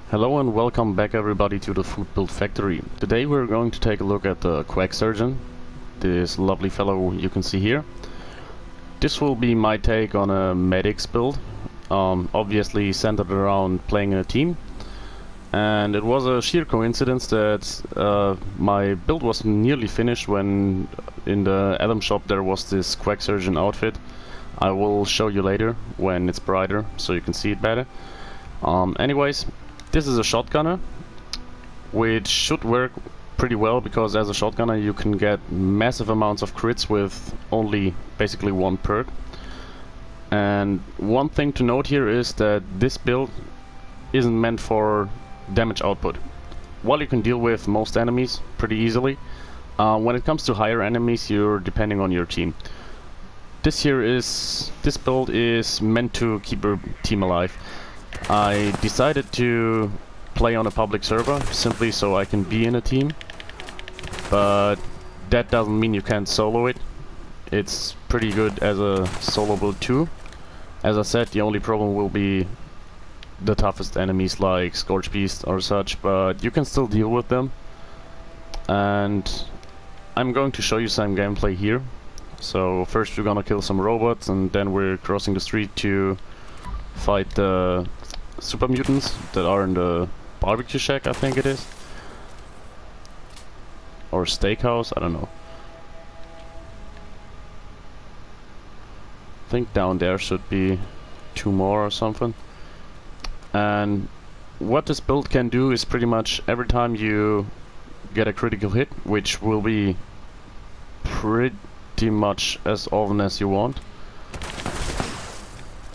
Hello and welcome back everybody to the Food Build Factory. Today we're going to take a look at the Quack surgeon, this lovely fellow you can see here. This will be my take on a medics build, obviously centered around playing in a team. And it was a sheer coincidence that my build was nearly finished when in the Adam shop there was this Quack surgeon outfit. I will show you later when it's brighter so you can see it better. Anyways, this is a shotgunner, which should work pretty well because as a shotgunner you can get massive amounts of crits with only basically one perk. And one thing to note here is that this build isn't meant for damage output. While you can deal with most enemies pretty easily, when it comes to higher enemies you're depending on your team. This build is meant to keep your team alive. I decided to play on a public server simply so I can be in a team, but that doesn't mean you can't solo it. It's pretty good as a solo build too. As I said, the only problem will be the toughest enemies like Scorch Beast or such, but you can still deal with them. And I'm going to show you some gameplay here. So first we're gonna kill some robots and then we're crossing the street to fight the super mutants that are in the barbecue shack, I think it is, or steakhouse, I don't know. I think down there should be two more or something. And what this build can do is pretty much every time you get a critical hit, which will be pretty much as often as you want,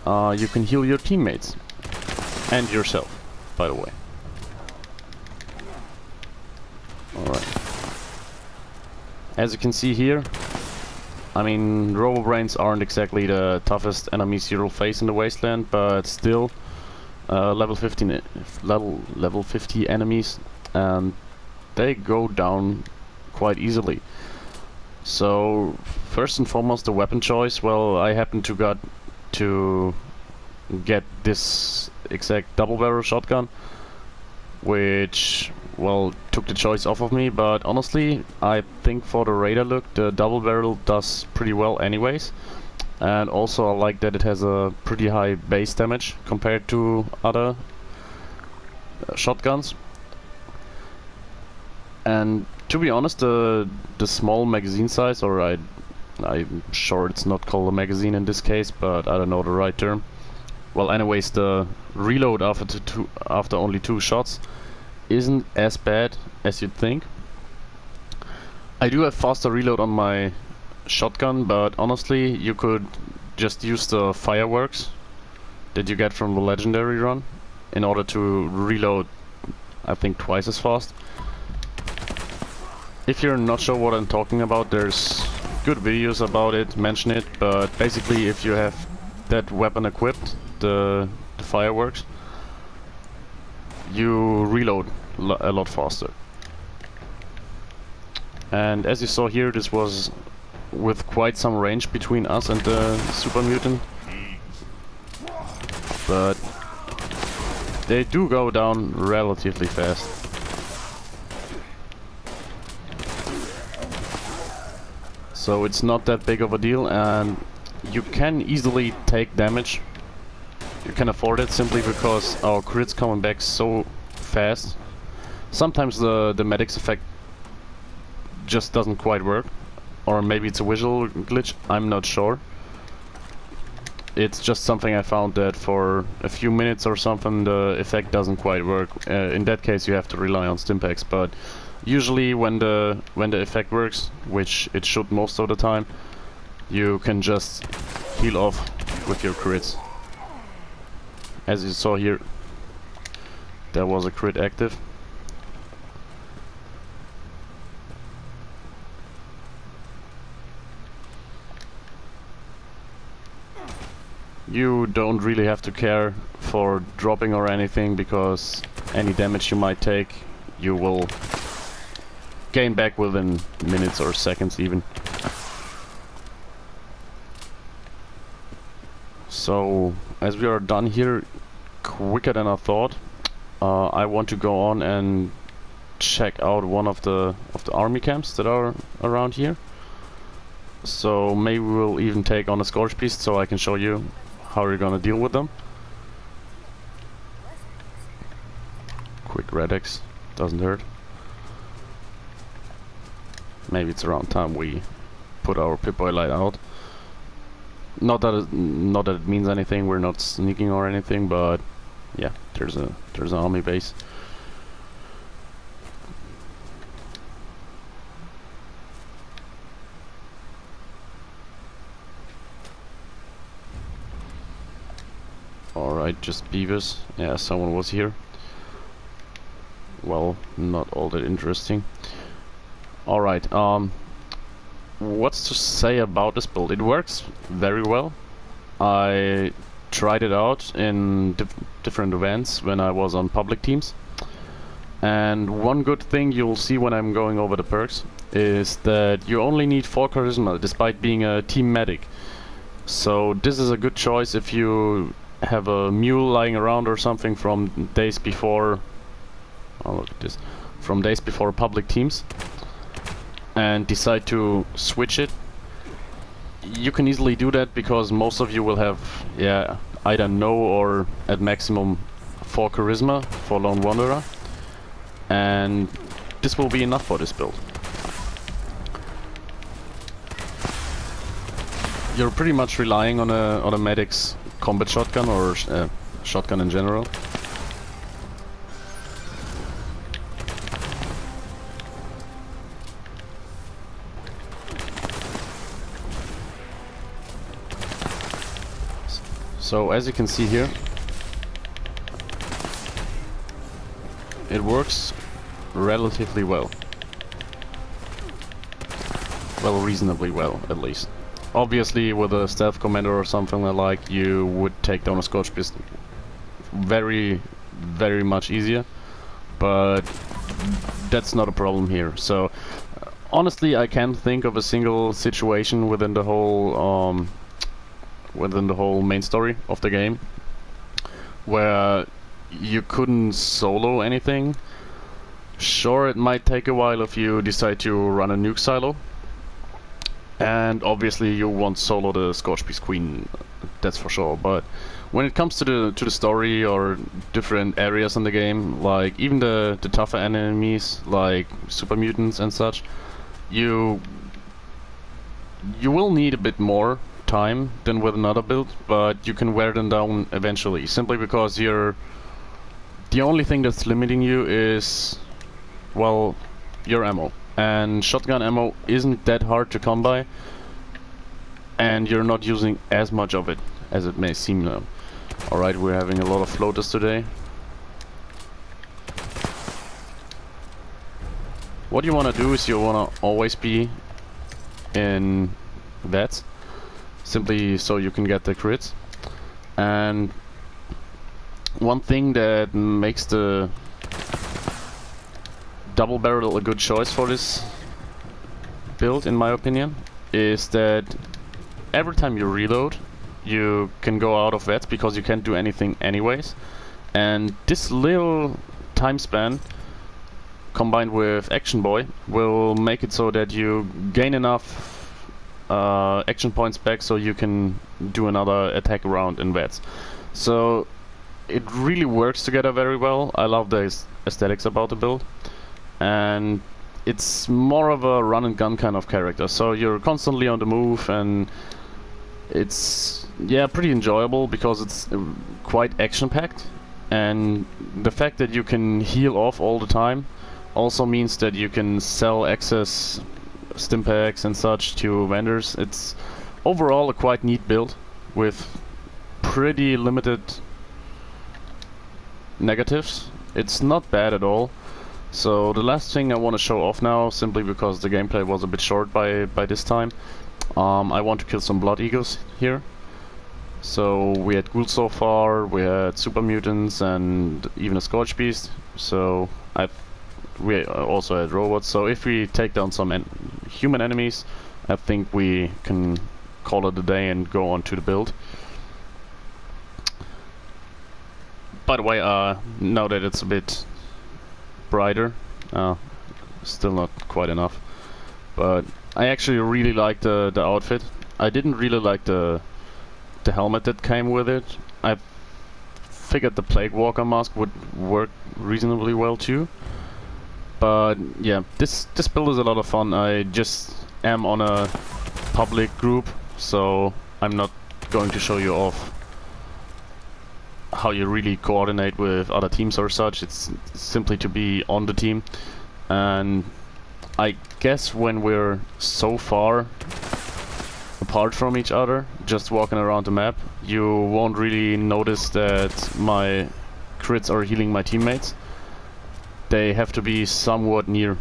you can heal your teammates. And yourself, by the way. Alright. As you can see here, I mean, Robobrains aren't exactly the toughest enemies you'll face in the wasteland, but still, level 50 enemies, and they go down quite easily. So, first and foremost, the weapon choice. Well, I happen to get this exact double barrel shotgun, which, well, took the choice off of me, but honestly I think for the radar look the double barrel does pretty well anyways. And also I like that it has a pretty high base damage compared to other shotguns. And to be honest, the small magazine size, or I'm sure it's not called a magazine in this case, but I don't know the right term. Well, anyways, the reload after only 2 shots isn't as bad as you'd think. I do have faster reload on my shotgun, but honestly, you could just use the fireworks that you get from the legendary run in order to reload, I think, twice as fast. If you're not sure what I'm talking about, there's good videos about it, mention it, but basically if you have that weapon equipped, the fireworks, you reload a lot faster. And as you saw here, this was with quite some range between us and the super mutant, but they do go down relatively fast. So it's not that big of a deal, and you can easily take damage. You can afford it simply because our crits coming back so fast. Sometimes the medics effect just doesn't quite work, or maybe it's a visual glitch, I'm not sure. It's just something I found that for a few minutes or something the effect doesn't quite work. In that case you have to rely on stimpaks, but usually when the effect works, which it should most of the time, you can just heal off with your crits. As you saw here, there was a crit active. You don't really have to care for dropping or anything, because any damage you might take, you will gain back within minutes or seconds even. So, as we are done here quicker than I thought, I want to go on and check out one of the army camps that are around here. So maybe we'll even take on a Scorch Beast so I can show you how we're gonna deal with them. Quick Red X, doesn't hurt. Maybe it's around time we put our Pip-Boy light out. Not that it means anything, we're not sneaking or anything, but yeah, there's an army base. Alright, just beavers. Yeah, someone was here. Well, not all that interesting. Alright, what's to say about this build? It works very well. I tried it out in different events when I was on public teams. And one good thing you'll see when I'm going over the perks is that you only need 4 charisma despite being a team medic. So this is a good choice if you have a mule lying around or something from days before. Oh, look at this. From days before public teams, and decide to switch it. You can easily do that because most of you will have, yeah, either no or at maximum 4 charisma for Lone Wanderer, and this will be enough for this build. You're pretty much relying on a medic's combat shotgun or shotgun in general. So as you can see here, it works relatively well. Well, reasonably well, at least. Obviously, with a stealth commander or something like, you would take down a Scorch Beast very much easier, but that's not a problem here. So honestly, I can't think of a single situation within the whole main story of the game where you couldn't solo anything. Sure, it might take a while if you decide to run a nuke silo, and obviously you won't solo the Scorch Beast Queen, that's for sure. But when it comes to the story or different areas in the game, like even the tougher enemies like super mutants and such, you will need a bit more time than with another build, but you can wear them down eventually, simply because the only thing that's limiting you is, well, your ammo. And shotgun ammo isn't that hard to come by, and you're not using as much of it as it may seem now. Alright, we're having a lot of floaters today. What you want to do is you want to always be in vets, simply so you can get the crits. And one thing that makes the double barrel a good choice for this build, in my opinion, is that every time you reload, you can go out of vets because you can't do anything anyways. And this little time span, combined with Action Boy, will make it so that you gain enough action points back so you can do another attack round in vets. So it really works together very well. I love the aesthetics about the build, and it's more of a run and gun kind of character, so you're constantly on the move, and it's, yeah, pretty enjoyable because it's quite action packed. And the fact that you can heal off all the time also means that you can sell excess stim packs and such to vendors. It's overall a quite neat build with pretty limited negatives. It's not bad at all. So the last thing I want to show off now, simply because the gameplay was a bit short by this time, I want to kill some Blood Eagles here. So we had ghouls so far, we had super mutants, and even a Scorch Beast. So we also had robots. So if we take down some human enemies, I think we can call it a day and go on to the build. By the way, now that it's a bit brighter, still not quite enough, but I actually really like the outfit. I didn't really like the helmet that came with it. I figured the Plague Walker mask would work reasonably well too. But yeah, this build is a lot of fun. I just am on a public group, so I'm not going to show you off how you really coordinate with other teams or such. It's simply to be on the team. And I guess when we're so far apart from each other, just walking around the map, you won't really notice that my crits are healing my teammates. They have to be somewhat near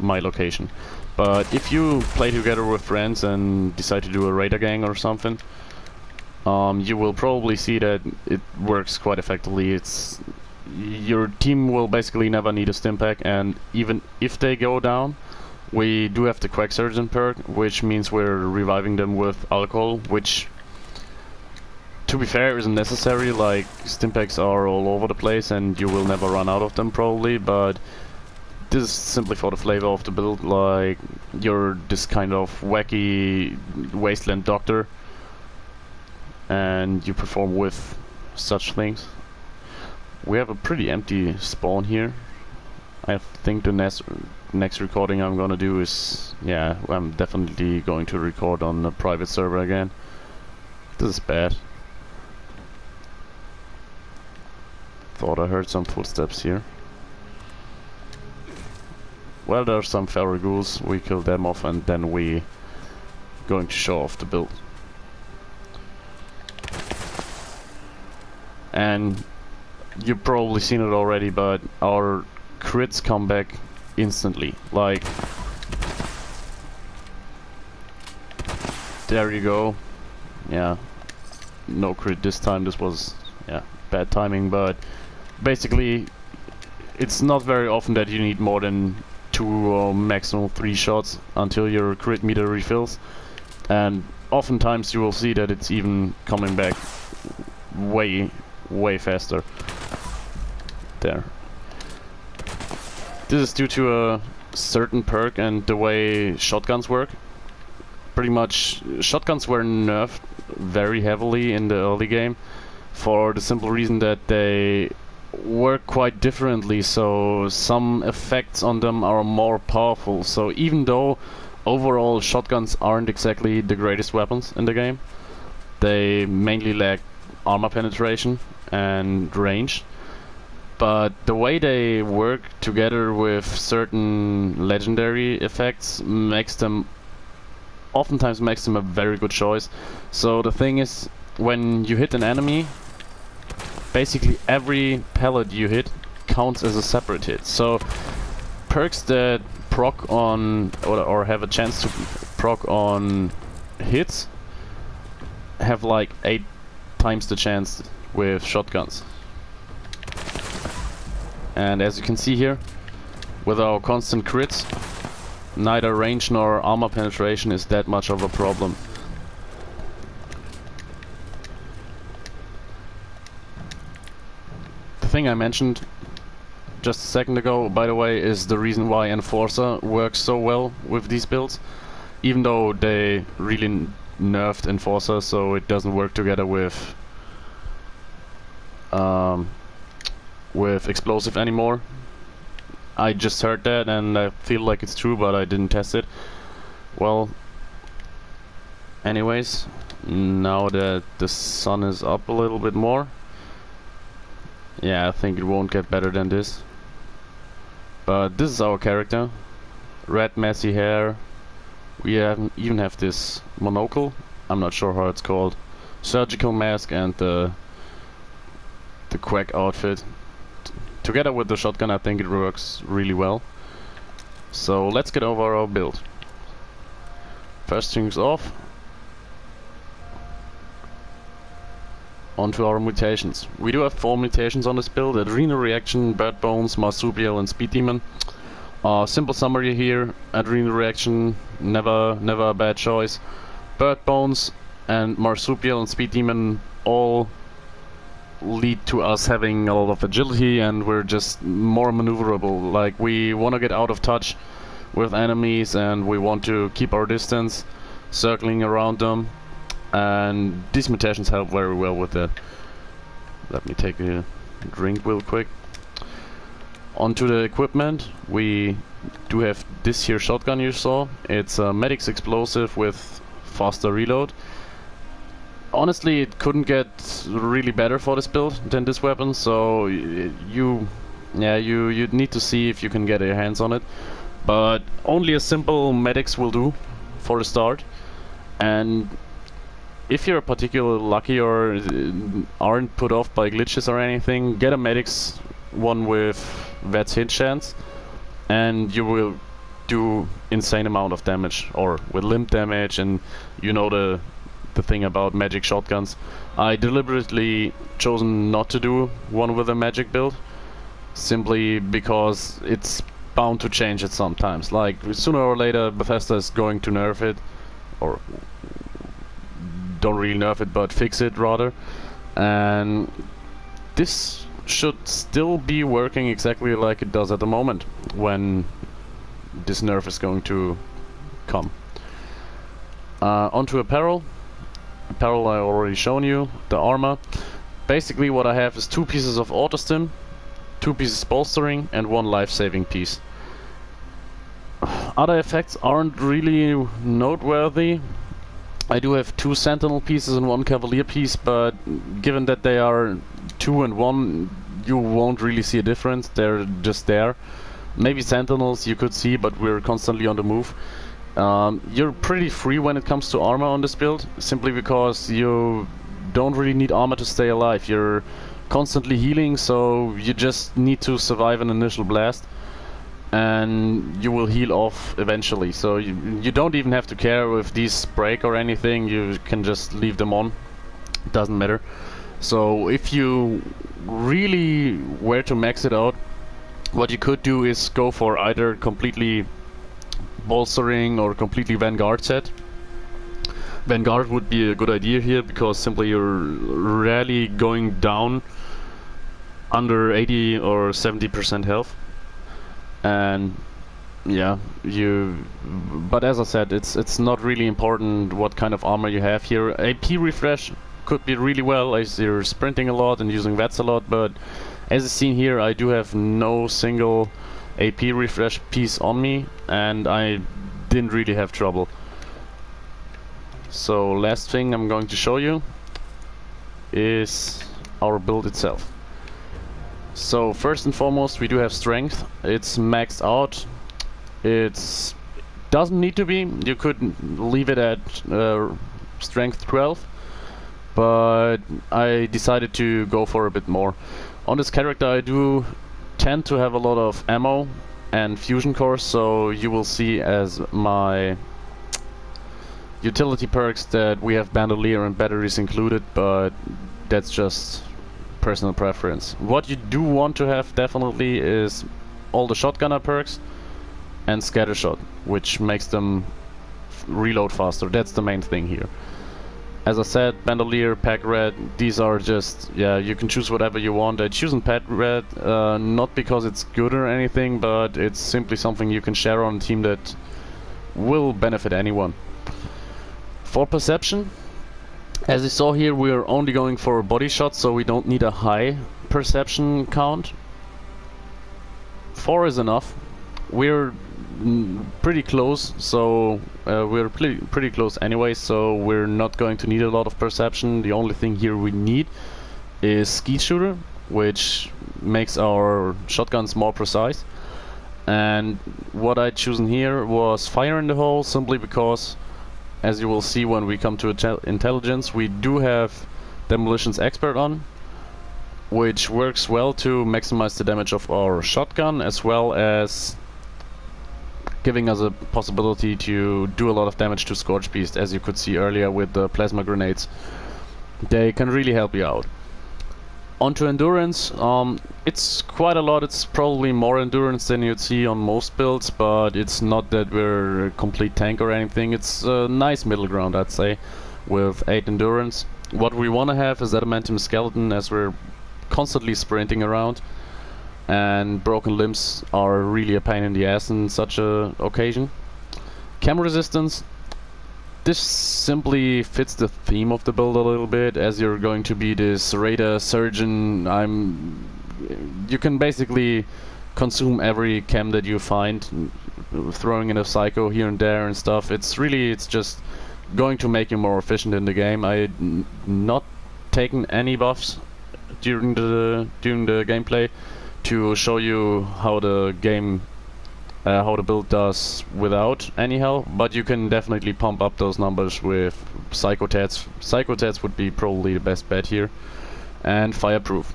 my location. But if you play together with friends and decide to do a raider gang or something, you will probably see that it works quite effectively. Your team will basically never need a stim pack, and even if they go down, we do have the Quack Surgeon perk, which means we're reviving them with alcohol, which, to be fair, isn't necessary. Like, stim packs are all over the place and you will never run out of them probably, but this is simply for the flavor of the build. Like, you're this kind of wacky wasteland doctor and you perform with such things. We have a pretty empty spawn here. I think the next recording I'm gonna do is, yeah, I'm definitely going to record on a private server again. This is bad. Thought I heard some footsteps here. Well, there's some Farragools. We kill them off and then we going to show off the build. And you've probably seen it already, but our crits come back instantly. Like, there you go. Yeah, no crit this time. This was, yeah, bad timing, but basically it's not very often that you need more than 2 or maximum 3 shots until your crit meter refills, and oftentimes you will see that it's even coming back way faster. There. This is due to a certain perk and the way shotguns work. Pretty much, shotguns were nerfed very heavily in the early game for the simple reason that they work quite differently, so some effects on them are more powerful. So even though overall shotguns aren't exactly the greatest weapons in the game, they mainly lack armor penetration and range. But the way they work together with certain legendary effects oftentimes makes them a very good choice. So the thing is, when you hit an enemy, basically every pellet you hit counts as a separate hit. So perks that proc on or have a chance to proc on hits have like 8 times the chance with shotguns. And as you can see here, with our constant crits, neither range nor armor penetration is that much of a problem. The thing I mentioned just a second ago, by the way, is the reason why Enforcer works so well with these builds. Even though they really nerfed Enforcer so it doesn't work together with Explosive anymore. I just heard that and I feel like it's true, but I didn't test it. Well, anyways, now that the sun is up a little bit more, yeah, I think it won't get better than this. But this is our character. Red messy hair. We even have this monocle. I'm not sure how it's called. Surgical mask and the Quack outfit. Together with the shotgun, I think it works really well. So let's get over our build. First things off, onto our mutations. We do have 4 mutations on this build: Adrenal Reaction, Bird Bones, Marsupial and Speed Demon. Simple summary here: Adrenal Reaction, never a bad choice. Bird Bones and Marsupial and Speed Demon, all lead to us having a lot of agility, and we're just more maneuverable. Like, we want to get out of touch with enemies and we want to keep our distance, circling around them, and these mutations help very well with that. Let me take a drink real quick. Onto the equipment, we do have this here shotgun you saw. It's a medic's explosive with faster reload. Honestly, it couldn't get really better for this build than this weapon, so you need to see if you can get your hands on it. But only a simple medics will do for a start, and if you're particularly lucky or aren't put off by glitches or anything, get a medics one with Vet's hit chance, and you will do insane amount of damage, or with limb damage, and you know the thing about magic shotguns. I deliberately chosen not to do one with a magic build, simply because it's bound to change it sometimes. Like, sooner or later Bethesda is going to nerf it, or don't really nerf it, but fix it rather, and this should still be working exactly like it does at the moment when this nerf is going to come. Onto apparel. Apparel I already shown you. The armor. Basically what I have is 2 pieces of auto-stim, 2 pieces bolstering, and 1 life-saving piece. Other effects aren't really noteworthy. I do have 2 sentinel pieces and 1 cavalier piece, but given that they are 2 and 1, you won't really see a difference. They're just there. Maybe sentinels you could see, but we're constantly on the move. You're pretty free when it comes to armor on this build, simply because you don't really need armor to stay alive. You're constantly healing, so you just need to survive an initial blast, and you will heal off eventually. So you don't even have to care if these break or anything. You can just leave them on. It doesn't matter. So if you really were to max it out, what you could do is go for either completely bolstering or completely Vanguard set. Vanguard would be a good idea here, because simply you're rarely going down under 80 or 70% health. And yeah, but as I said, it's not really important what kind of armor you have here. AP refresh could be really well as you're sprinting a lot and using VETs a lot, but as is seen here, I do have no single AP refresh piece on me, and I didn't really have trouble. So last thing I'm going to show you is our build itself. So first and foremost, we do have strength. It's maxed out. It doesn't need to be. You could leave it at strength 12, but I decided to go for a bit more. On this character I do tend to have a lot of ammo and fusion cores, so you will see as my utility perks that we have bandolier and batteries included, but that's just personal preference. What you do want to have definitely is all the shotgunner perks and scattershot, which makes them reload faster. That's the main thing here. As I said, bandolier, pack red, these are just, yeah, you can choose whatever you want. I choose pack red not because it's good or anything, but it's simply something you can share on a team that will benefit anyone. For perception, as you saw here, we're only going for body shots, so we don't need a high perception count. 4 is enough. We're pretty close, so we're pretty close anyway, so we're not going to need a lot of perception. The only thing here we need is skeet shooter, which makes our shotguns more precise. And what I chosen here was fire in the hole, simply because, as you will see when we come to intelligence, we do have demolitions expert on, which works well to maximize the damage of our shotgun, as well as giving us a possibility to do a lot of damage to Scorch Beast, as you could see earlier with the plasma grenades. They can really help you out. Onto endurance, it's quite a lot. It's probably more endurance than you'd see on most builds, but it's not that we're a complete tank or anything. It's a nice middle ground, I'd say, with 8 endurance. What we want to have is adamantium skeleton, as we're constantly sprinting around, and broken limbs are really a pain in the ass in such a occasion. Chem resistance. This simply fits the theme of the build a little bit, as you're going to be this raider surgeon. You can basically consume every chem that you find, throwing in a psycho here and there and stuff. It's just going to make you more efficient in the game. I not taken any buffs during the gameplay to show you how the build does without any help, but you can definitely pump up those numbers with psychotats. Psychotats would be probably the best bet here, and fireproof.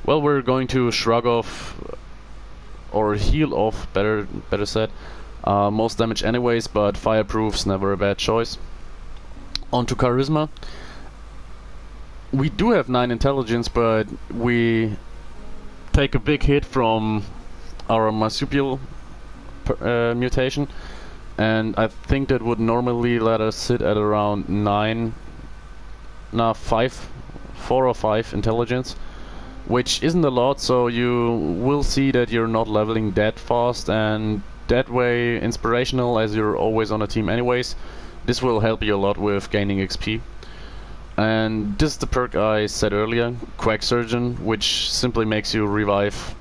Well, we're going to shrug off or heal off, better said, most damage anyways, but fireproof's never a bad choice. On to charisma. We do have 9 intelligence, but we take a big hit from our marsupial mutation, and I think that would normally let us sit at around 4 or 5 intelligence, which isn't a lot, so you will see that you're not leveling that fast, and that way, inspirational, as you're always on a team anyways, this will help you a lot with gaining XP. And this is the perk I said earlier, Quack Surgeon, which simply makes you revive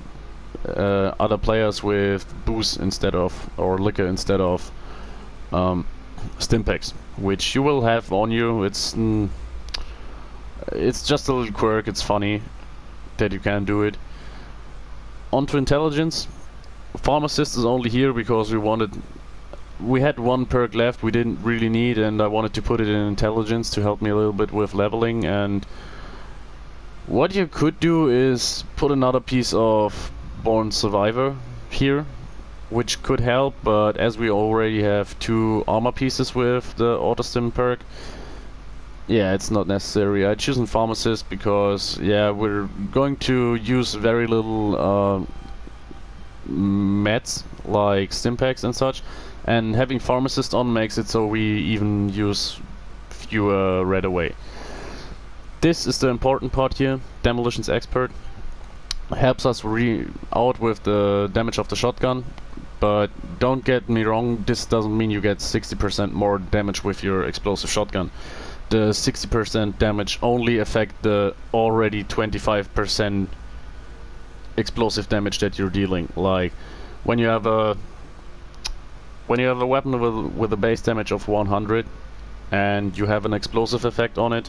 other players with booze instead of, or liquor instead of stimpaks, which you will have on you. It's just a little quirk, it's funny that you can do it. Onto intelligence. Pharmacist is only here because we had 1 perk left we didn't really need, and I wanted to put it in intelligence to help me a little bit with leveling. And what you could do is put another piece of Born Survivor here, which could help, but as we already have 2 armor pieces with the auto-stim perk, yeah, it's not necessary. I choose a pharmacist because, yeah, we're going to use very little meds like stimpaks and such, and having pharmacist on makes it so we even use fewer right away. This is the important part here. Demolitions Expert helps us out with the damage of the shotgun, but don't get me wrong, this doesn't mean you get 60% more damage with your explosive shotgun. The 60% damage only affect the already 25% explosive damage that you're dealing. Like when you have a weapon with a base damage of 100 and you have an explosive effect on it,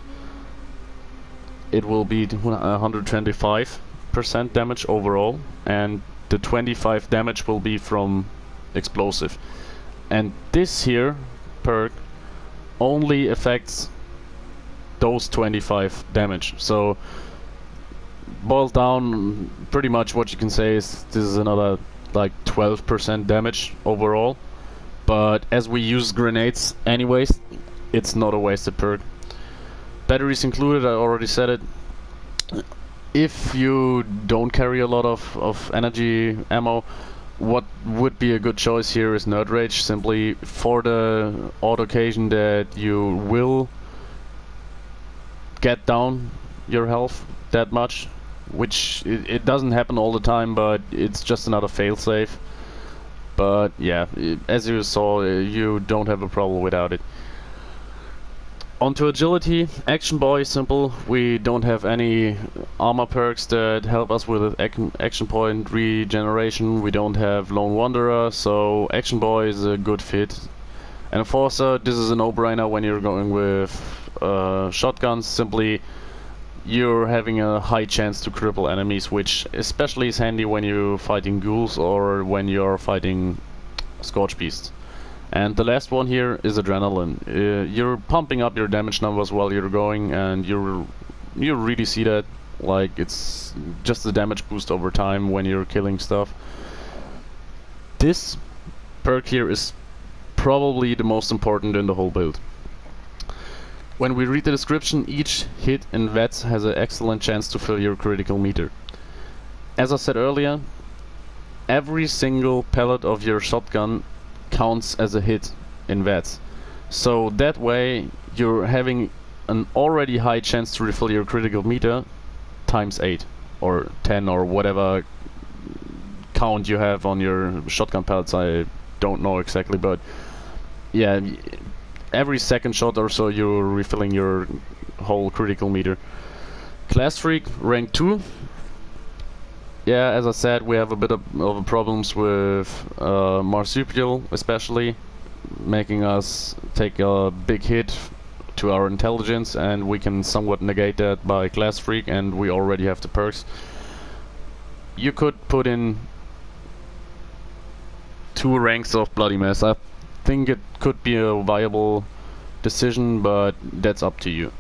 it will be 125% damage overall, and the 25 damage will be from explosive. And this here perk only affects those 25 damage. So boiled down, pretty much what you can say is this is another like 12% damage overall. But as we use grenades anyways, it's not a wasted perk. Batteries included, I already said it. If you don't carry a lot of energy ammo, what would be a good choice here is Nerd Rage, simply for the odd occasion that you will get down your health that much, which it doesn't happen all the time, but it's just another failsafe. But yeah, as you saw, you don't have a problem without it. Onto agility. Action Boy, simple. We don't have any armor perks that help us with action point regeneration. We don't have Lone Wanderer, so Action Boy is a good fit. And Enforcer, this is a no-brainer when you're going with shotguns. Simply, you're having a high chance to cripple enemies, which especially is handy when you're fighting ghouls or when you're fighting Scorch Beasts. And the last one here is Adrenaline. You're pumping up your damage numbers while you're going, and you really see that. Like, it's just a damage boost over time when you're killing stuff. This perk here is probably the most important in the whole build. When we read the description, each hit in VETS has an excellent chance to fill your critical meter. As I said earlier, every single pellet of your shotgun counts as a hit in VETS. So that way you're having an already high chance to refill your critical meter times 8. or 10 or whatever count you have on your shotgun pellets. I don't know exactly, but yeah, every second shot or so you're refilling your whole critical meter. Class Freak, rank 2. Yeah, as I said, we have a bit of problems with marsupial, especially making us take a big hit to our intelligence, and we can somewhat negate that by Class Freak, and we already have the perks. You could put in 2 ranks of Bloody Mess. I think it could be a viable decision, but that's up to you.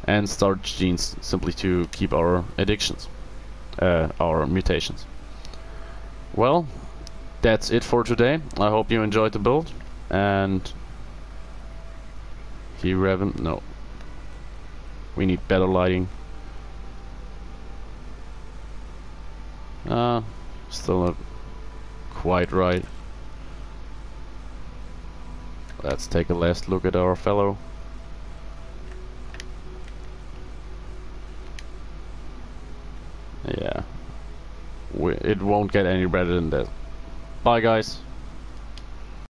And Starch Genes, simply to keep our addictions, our mutations. Well, that's it for today. I hope you enjoyed the build, and here, Revan, no. We need better lighting. Still not quite right. Let's take a last look at our fellow. Yeah. It won't get any better than that. Bye, guys.